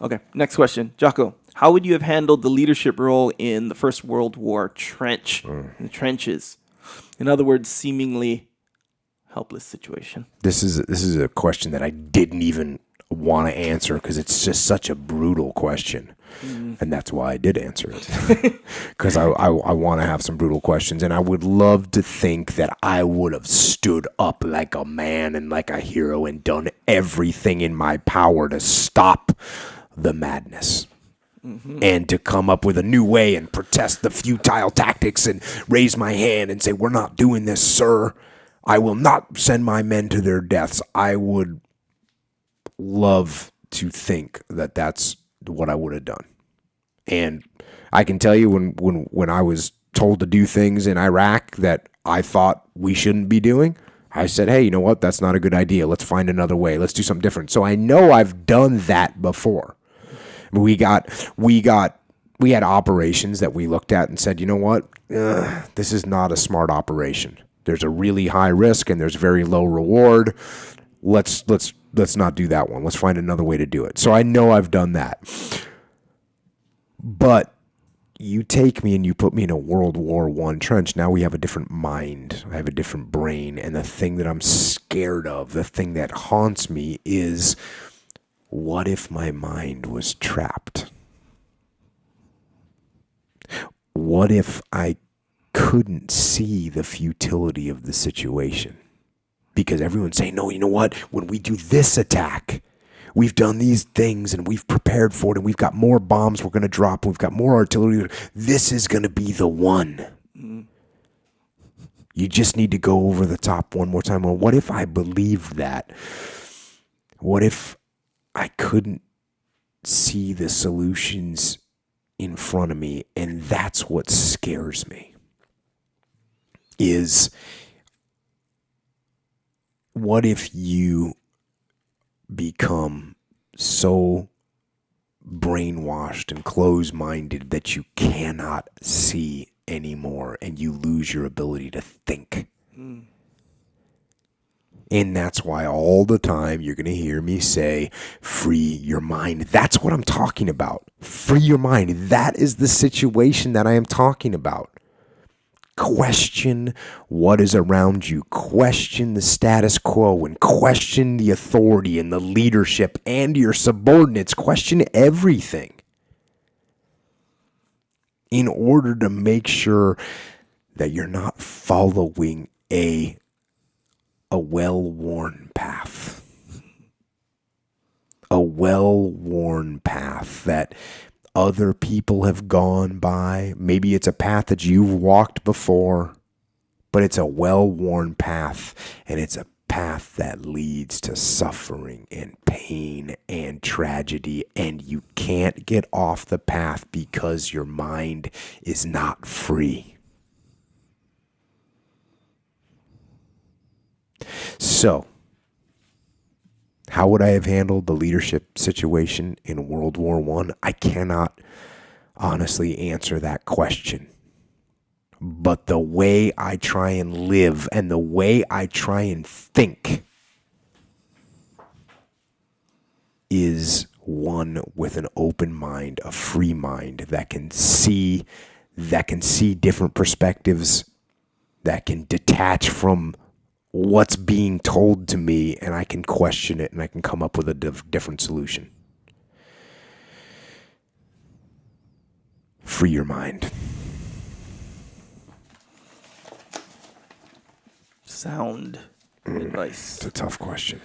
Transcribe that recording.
Okay, next question. Jocko, how would you have handled the leadership role in the First World War in the trenches? In other words, seemingly helpless situation. This is a question that I didn't even want to answer because it's just such a brutal question. And that's why I did answer it. Because I want to have some brutal questions. And I would love to think that I would have stood up like a man and like a hero and done everything in my power to stop the madness. And to come up with a new way and protest the futile tactics and raise my hand and say, we're not doing this, sir. I will not send my men to their deaths. I would love to think that that's what I would have done. And I can tell you when I was told to do things in Iraq that I thought we shouldn't be doing, I said, hey, you know what? That's not a good idea. Let's find another way. Let's do something different. So I know I've done that before. We had operations that we looked at and said, you know what? This is not a smart operation. There's a really high risk and there's very low reward. Let's not do that one. Let's find another way to do it. So I know I've done that. But you take me and you put me in a World War I trench. Now we have a different mind. I have a different brain. And the thing that I'm scared of, the thing that haunts me is, what if my mind was trapped? What if I couldn't see the futility of the situation? Because everyone's saying, no, you know what? When we do this attack, we've done these things and we've prepared for it and we've got more bombs we're going to drop. We've got more artillery. This is going to be the one. You just need to go over the top one more time. Well, what if I believed that? What if I couldn't see the solutions in front of me? And that's what scares me. Is what if you become so brainwashed and closed-minded that you cannot see anymore and you lose your ability to think? And that's why all the time you're going to hear me say, free your mind. That's what I'm talking about. Free your mind. That is the situation that I am talking about. Question what is around you. Question the status quo and question the authority and the leadership and your subordinates. Question everything in order to make sure that you're not following a well-worn path. A well-worn path that other people have gone by. Maybe it's a path that you've walked before, but it's a well-worn path, and it's a path that leads to suffering and pain and tragedy, and you can't get off the path because your mind is not free. So, how would I have handled the leadership situation in World War I? I cannot honestly answer that question. But the way I try and live and the way I try and think is one with an open mind, a free mind that can see different perspectives, that can detach from what's being told to me, and I can question it and I can come up with a different solution. Free your mind. Sound advice. It's a tough question.